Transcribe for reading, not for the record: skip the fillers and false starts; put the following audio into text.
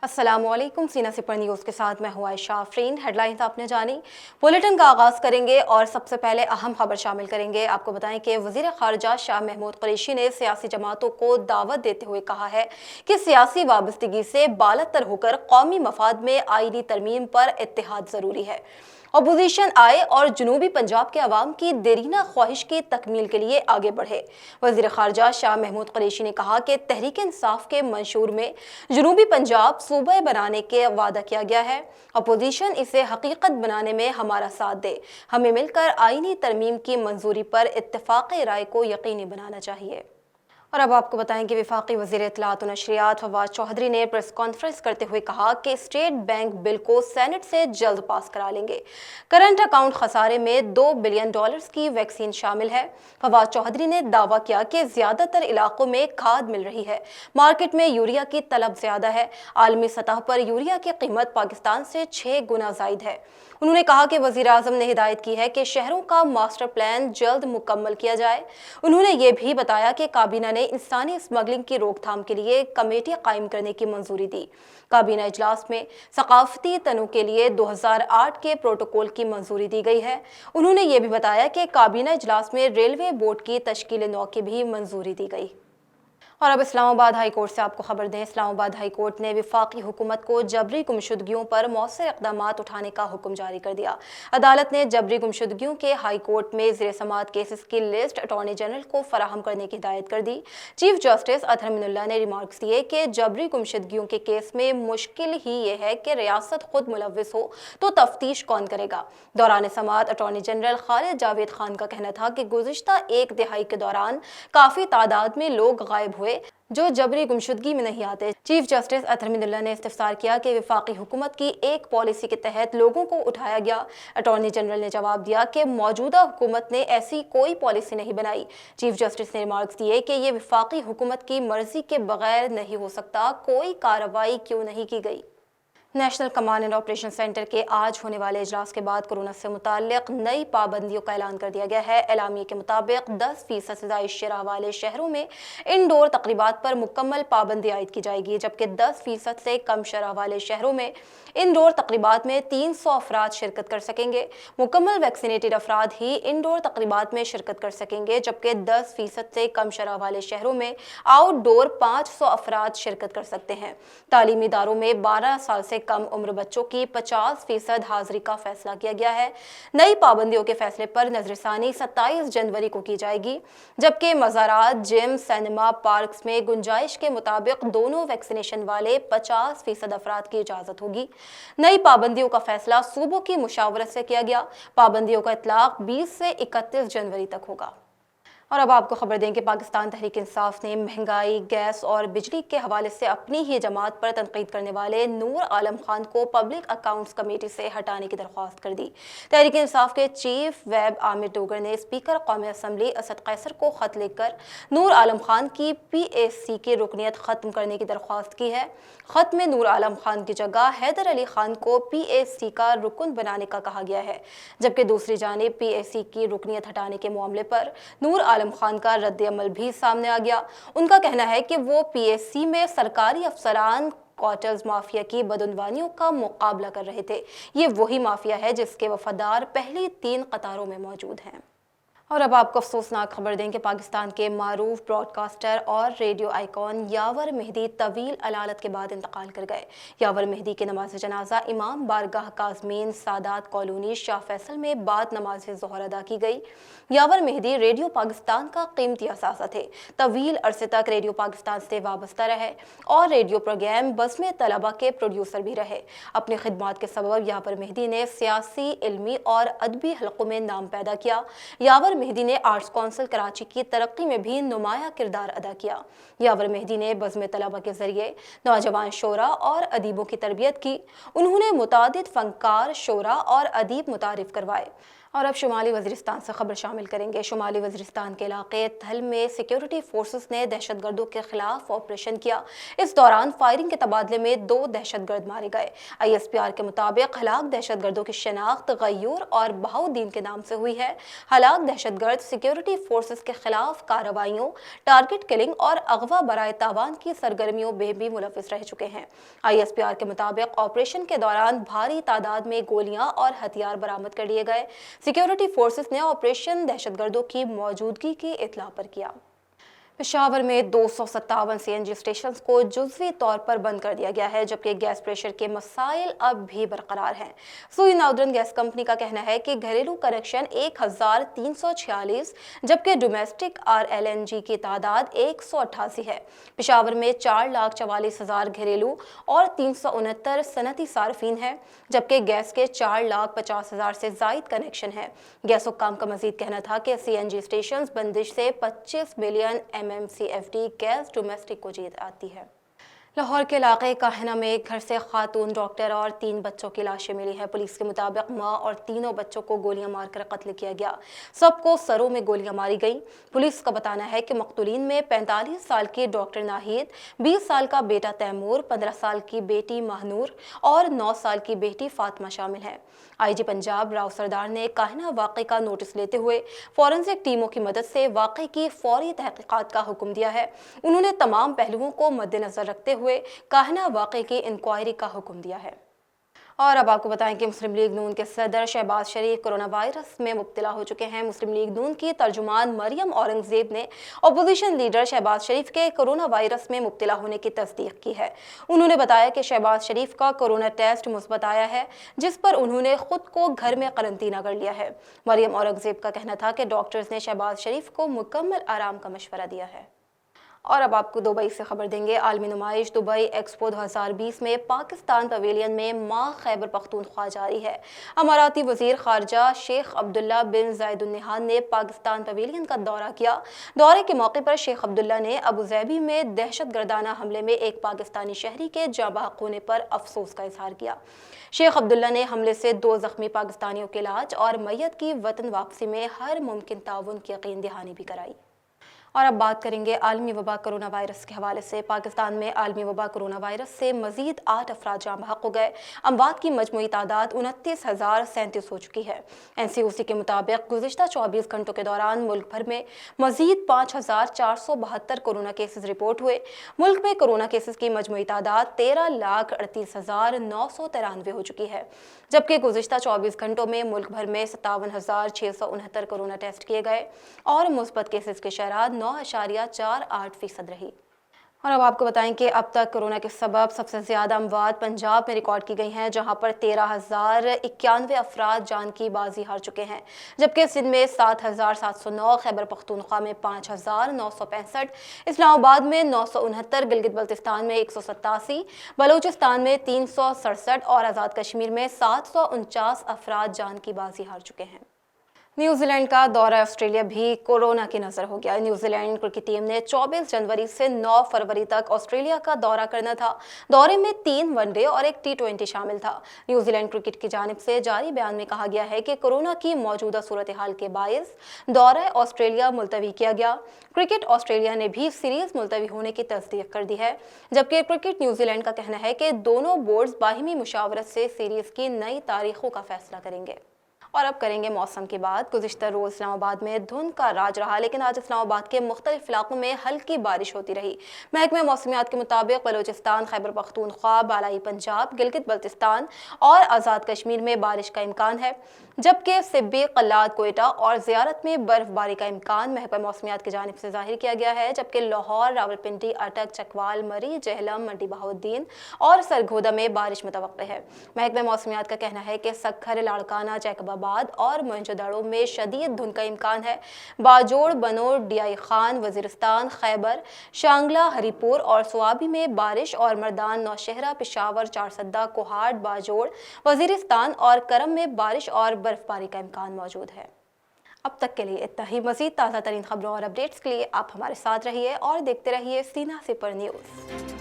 السلام علیکم، سینہ سپر نیوز کے ساتھ میں ہوں عائشہ آفرین۔ ہیڈ لائنز آپ نے جانی، بلیٹن کا آغاز کریں گے اور سب سے پہلے اہم خبر شامل کریں گے۔ آپ کو بتائیں کہ وزیر خارجہ شاہ محمود قریشی نے سیاسی جماعتوں کو دعوت دیتے ہوئے کہا ہے کہ سیاسی وابستگی سے بالاتر ہو کر قومی مفاد میں آئینی ترمیم پر اتحاد ضروری ہے۔ اپوزیشن آئے اور جنوبی پنجاب کے عوام کی دیرینہ خواہش کی تکمیل کے لیے آگے بڑھے۔ وزیر خارجہ شاہ محمود قریشی نے کہا کہ تحریک انصاف کے منشور میں جنوبی پنجاب صوبہ بنانے کے وعدہ کیا گیا ہے۔ اپوزیشن اسے حقیقت بنانے میں ہمارا ساتھ دے۔ ہمیں مل کر آئینی ترمیم کی منظوری پر اتفاق رائے کو یقینی بنانا چاہیے۔ اور اب آپ کو بتائیں کہ وفاقی وزیر اطلاعات و نشریات فواد چوہدری نے پریس کانفرنس کرتے ہوئے کہا کہ اسٹیٹ بینک بل کو سینٹ سے جلد پاس کرا لیں گے۔ کرنٹ اکاؤنٹ خسارے میں $2 بلین کی ویکسین شامل ہے۔ فواد چوہدری نے دعویٰ کیا کہ زیادہ تر علاقوں میں کھاد مل رہی ہے، مارکیٹ میں یوریا کی طلب زیادہ ہے، عالمی سطح پر یوریا کی قیمت پاکستان سے 6 گنا زائد ہے۔ انہوں نے کہا کہ وزیر اعظم نے ہدایت کی ہے کہ شہروں کا ماسٹر پلان جلد مکمل کیا جائے۔ انہوں نے یہ بھی بتایا کہ کابینہ نے انسانی اسمگلنگ کی روک تھام کے لیے کمیٹی قائم کرنے کی منظوری دی۔ کابینہ اجلاس میں ثقافتی تنوع کے لیے 2008 کے پروٹوکول کی منظوری دی گئی ہے۔ انہوں نے یہ بھی بتایا کہ کابینہ اجلاس میں ریلوے بورڈ کی تشکیل نو کی بھی منظوری دی گئی۔ اور اب اسلام آباد ہائی کورٹ سے آپ کو خبر دیں، اسلام آباد ہائی کورٹ نے وفاقی حکومت کو جبری گمشدگیوں پر مؤثر اقدامات اٹھانے کا حکم جاری کر دیا۔ عدالت نے جبری گمشدگیوں کے ہائی کورٹ میں زیر سماعت کیسز کی لسٹ اٹارنی جنرل کو فراہم کرنے کی ہدایت کر دی۔ چیف جسٹس اطہر من اللہ نے ریمارکس دیے کہ جبری گمشدگیوں کے کیس میں مشکل ہی یہ ہے کہ ریاست خود ملوث ہو تو تفتیش کون کرے گا۔ دوران سماعت اٹارنی جنرل خالد جاوید خان کا کہنا تھا کہ گزشتہ 1 دہائی کے دوران کافی تعداد میں لوگ غائب ہوئے جو جبری گمشدگی میں نہیں آتے۔ چیف جسٹس اطہر من اللہ نے استفسار کیا کہ وفاقی حکومت کی ایک پالیسی کے تحت لوگوں کو اٹھایا گیا۔ اٹارنی جنرل نے جواب دیا کہ موجودہ حکومت نے ایسی کوئی پالیسی نہیں بنائی۔ چیف جسٹس نے ریمارکس دیے کہ یہ وفاقی حکومت کی مرضی کے بغیر نہیں ہو سکتا، کوئی کارروائی کیوں نہیں کی گئی۔ National command and operation centre کے آج ہونے والے اجلاس کے بعد کورونا سے متعلق نئی پابندیوں کا اعلان کر دیا گیا ہے۔ اعلامیے کے مطابق 10% سے زائد شرح والے شہروں میں انڈور تقریبات پر مکمل پابندی عائد کی جائے گی، جبکہ 10% سے کم شرح والے شہروں میں انڈور تقریبات میں 300 افراد شرکت کر سکیں گے۔ مکمل ویکسینیٹڈ افراد ہی انڈور تقریبات میں شرکت کر سکیں گے، جبکہ 10% سے کم شرح والے شہروں میں آؤٹ ڈور 500 افراد شرکت کر سکتے ہیں۔ تعلیمی اداروں میں 12 سال سے کم عمر بچوں کی 50% حاضری کا فیصلہ کیا گیا ہے۔ نئی پابندیوں کے فیصلے پر نظر ثانی 27 جنوری کو کی جائے گی، جبکہ مزارات، جم، سینما، پارکس میں گنجائش کے مطابق دونوں ویکسینیشن والے 50% افراد کی اجازت ہوگی۔ نئی پابندیوں کا فیصلہ صوبوں کی مشاورت سے کیا گیا۔ پابندیوں کا اطلاق 20 سے 31 جنوری تک ہوگا۔ اور اب آپ کو خبر دیں کہ پاکستان تحریک انصاف نے مہنگائی، گیس اور بجلی کے حوالے سے اپنی ہی جماعت پر تنقید کرنے والے نور عالم خان کو پبلک اکاؤنٹس کمیٹی سے ہٹانے کی درخواست کر دی۔ تحریک انصاف کے چیف ویب عامر ڈوگر نے اسپیکر قومی اسمبلی اسد قیصر کو خط لکھ کر نور عالم خان کی PAC کی رکنیت ختم کرنے کی درخواست کی ہے۔ خط میں نور عالم خان کی جگہ حیدر علی خان کو PAC کا رکن بنانے کا کہا گیا ہے، جبکہ دوسری جانب PAC کی رکنیت ہٹانے کے معاملے پر نور عالم خان کا رد عمل بھی سامنے آ گیا۔ ان کا کہنا ہے کہ وہ PAC میں سرکاری افسران کوارٹرز مافیا کی بدعنوانیوں کا مقابلہ کر رہے تھے۔ یہ وہی مافیا ہے جس کے وفادار پہلی 3 قطاروں میں موجود ہیں۔ اور اب آپ کو افسوسناک خبر دیں کہ پاکستان کے معروف براڈ کاسٹر اور ریڈیو آئیکن یاور مہدی طویل علالت کے بعد انتقال کر گئے۔ یاور مہدی کی نماز جنازہ امام بارگاہ کاظمین سادات کالونی شاہ فیصل میں بعد نماز ظہر ادا کی گئی۔ یاور مہدی ریڈیو پاکستان کا قیمتی اثاثہ تھے۔ طویل عرصے تک ریڈیو پاکستان سے وابستہ رہے اور ریڈیو پروگرام بزم طلبہ کے پروڈیوسر بھی رہے۔ اپنی خدمات کے سبب یاور مہدی نے سیاسی، علمی اور ادبی حلقوں میں نام پیدا کیا۔ یاور مہدی نے آرٹس کونسل کراچی کی ترقی میں بھی نمایاں کردار ادا کیا۔ یاور مہدی نے بزم طلبہ کے ذریعے نوجوان شعراء اور ادیبوں کی تربیت کی۔ انہوں نے متعدد فنکار، شعراء اور ادیب متعارف کروائے۔ اور اب شمالی وزیرستان سے خبر شامل کریں گے۔ شمالی وزیرستان کے علاقے تھل میں سیکیورٹی فورسز نے دہشت گردوں کے خلاف آپریشن کیا۔ اس دوران فائرنگ کے تبادلے میں 2 دہشت گرد مارے گئے۔ ISPR کے مطابق ہلاک دہشت گردوں کی شناخت غیور اور بہاؤدین کے نام سے ہوئی ہے۔ ہلاک دہشت دہشت گرد سیکیورٹی فورسز کے خلاف کارروائیوں، ٹارگٹ کلنگ اور اغوا برائے تاوان کی سرگرمیوں میں بھی ملوث رہ چکے ہیں۔ ISPR کے مطابق آپریشن کے دوران بھاری تعداد میں گولیاں اور ہتھیار برآمد کر لیے گئے۔ سیکیورٹی فورسز نے آپریشن دہشت گردوں کی موجودگی کی اطلاع پر کیا۔ پشاور میں 257 CNG اسٹیشنز کو جزوی طور پر بند کر دیا گیا ہے، جبکہ گیس پریشر کے مسائل اب بھی برقرار ہیں۔ سوئی ناردرن گیس کمپنی کا کہنا ہے کہ گھریلو کنیکشن 1346 جبکہ ڈومیسٹک RLNG کی تعداد 188 ہے۔ پشاور میں 4,44,000 گھریلو اور 369 صنعتی صارفین ہیں، جبکہ گیس کے 4,50,000 سے زائد کنیکشن ہیں۔ گیس حکام کا مزید کہنا تھا کہ CNG اسٹیشنز بندش سے 25 ملین MMCFD گیس ڈومیسٹک کو جیت آتی ہے۔ لاہور کے علاقے کاہنہ میں ایک گھر سے خاتون ڈاکٹر اور 3 بچوں کی لاشیں ملی ہیں۔ پولیس کے مطابق ماں اور تینوں بچوں کو گولیاں مار کر قتل کیا گیا۔ سب کو سروں میں گولیاں ماری گئیں۔ پولیس کا بتانا ہے کہ مقتولین میں 45 سال کی ڈاکٹر ناہید، 20 سال کا بیٹا تیمور، 15 سال کی بیٹی ماہنور اور 9 سال کی بیٹی فاطمہ شامل ہیں۔ IG پنجاب راؤ سردار نے کاہنہ واقعے کا نوٹس لیتے ہوئے فورنسک ٹیموں کی مدد سے واقعے کی فوری تحقیقات کا حکم دیا ہے۔ انہوں نے تمام پہلوؤں کو مد نظر رکھتے ہوئے کاہنہ واقعے کی انکوائری کا حکم دیا ہے۔ اور اب آپ کو بتائیں کہ مسلم لیگ نون کے صدر شہباز شریف کورونا وائرس میں مبتلا ہو چکے ہیں۔ مسلم لیگ نون کی ترجمان مریم اورنگزیب نے اپوزیشن لیڈر شہباز شریف کے کورونا وائرس میں مبتلا ہونے کی تصدیق کی ہے۔ انہوں نے بتایا کہ شہباز شریف کا کورونا ٹیسٹ مثبت آیا ہے، جس پر انہوں نے خود کو گھر میں قرنطینہ کر لیا ہے۔ مریم اورنگزیب کا کہنا تھا کہ ڈاکٹرز نے شہباز شریف کو مکمل آرام کا مشورہ دیا ہے۔ اور اب آپ کو دبئی سے خبر دیں گے۔ عالمی نمائش دبئی ایکسپو 2020 میں پاکستان پویلین میں ماں خیبر پختونخوا جاری ہے۔ اماراتی وزیر خارجہ شیخ عبداللہ بن زائد النہیان نے پاکستان پویلین کا دورہ کیا۔ دورے کے موقع پر شیخ عبداللہ نے ابوظہبی میں دہشت گردانہ حملے میں ایک پاکستانی شہری کے جاں بحق ہونے پر افسوس کا اظہار کیا۔ شیخ عبداللہ نے حملے سے 2 زخمی پاکستانیوں کے علاج اور میت کی وطن واپسی میں ہر ممکن تعاون کی یقین دہانی بھی کرائی۔ اور اب بات کریں گے عالمی وبا کرونا وائرس کے حوالے سے۔ پاکستان میں عالمی وبا کرونا وائرس سے مزید 8 افراد جاں بحق ہو گئے۔ اموات کی مجموعی تعداد 29,037 ہو چکی ہے۔ NCOC کے مطابق گزشتہ 24 گھنٹوں کے دوران ملک بھر میں مزید 5,472 کورونا کیسز رپورٹ ہوئے۔ ملک میں کورونا کیسز کی مجموعی تعداد 13,38,993 ہو چکی ہے، جبکہ گزشتہ 24 گھنٹوں میں ملک بھر میں 57,669 کورونا ٹیسٹ کیے گئے اور مثبت کیسز کی شرح 9.48% رہی۔ اور اب آپ کو بتائیں کہ اب تک کورونا کے سبب سب سے زیادہ اموات پنجاب میں ریکارڈ کی گئی ہیں، جہاں پر 13,091 افراد جان کی بازی ہار چکے ہیں، جبکہ سندھ میں 7,709، خیبر پختونخوا میں 5,965، اسلام آباد میں 969، گلگت بلتستان میں 187، بلوچستان میں 367 اور آزاد کشمیر میں 749 افراد جان کی بازی ہار چکے ہیں۔ نیوزی لینڈ کا دورہ آسٹریلیا بھی کورونا کی نظر ہو گیا۔ نیوزی لینڈ کرکٹ ٹیم نے 24 جنوری سے 9 فروری تک آسٹریلیا کا دورہ کرنا تھا۔ دورے میں 3 ون ڈے اور 1 T20 شامل تھا۔ نیوزی لینڈ کرکٹ کی جانب سے جاری بیان میں کہا گیا ہے کہ کورونا کی موجودہ صورتحال کے باعث دورہ آسٹریلیا ملتوی کیا گیا۔ کرکٹ آسٹریلیا نے بھی سیریز ملتوی ہونے کی تصدیق کر دی ہے، جبکہ کرکٹ نیوزی لینڈ کا کہنا ہے کہ دونوں بورڈز باہمی مشاورت سے سیریز کی نئی تاریخوں کا فیصلہ کریں گے۔ اور اب کریں گے موسم کی بات۔ گزشتہ روز اسلام آباد میں دھند کا راج رہا، لیکن آج اسلام آباد کے مختلف علاقوں میں ہلکی بارش ہوتی رہی۔ محکمہ موسمیات کے مطابق بلوچستان، خیبر پختونخوا، بالائی پنجاب، گلگت بلتستان اور آزاد کشمیر میں بارش کا امکان ہے، جبکہ سبی، قلات، کوئٹہ اور زیارت میں برف باری کا امکان محکمہ موسمیات کی جانب سے ظاہر کیا گیا ہے، جبکہ لاہور، راولپنڈی، اٹک، چکوال، مری، جہلم، منڈی بہاؤالدین اور سرگودا میں بارش متوقع ہے۔ محکمہ موسمیات کا کہنا ہے کہ سکھر، لاڑکانہ، جیکب آباد اور موئنجو میں شدید دھند کا امکان ہے۔ باجوڑ، بنور، ڈیائی خان، وزیرستان، خیبر، شانگلہ، ہری پور اور سوابی میں بارش اور مردان، نوشہرہ، پشاور، چارسدہ، کوہاٹ، باجوڑ، وزیرستان اور کرم میں بارش اور برف باری کا امکان موجود ہے۔ اب تک کے لیے اتنا ہی۔ مزید تازہ ترین خبروں اور اپڈیٹس کے لیے آپ ہمارے ساتھ رہیے اور دیکھتے رہیے سینا سپر نیوز۔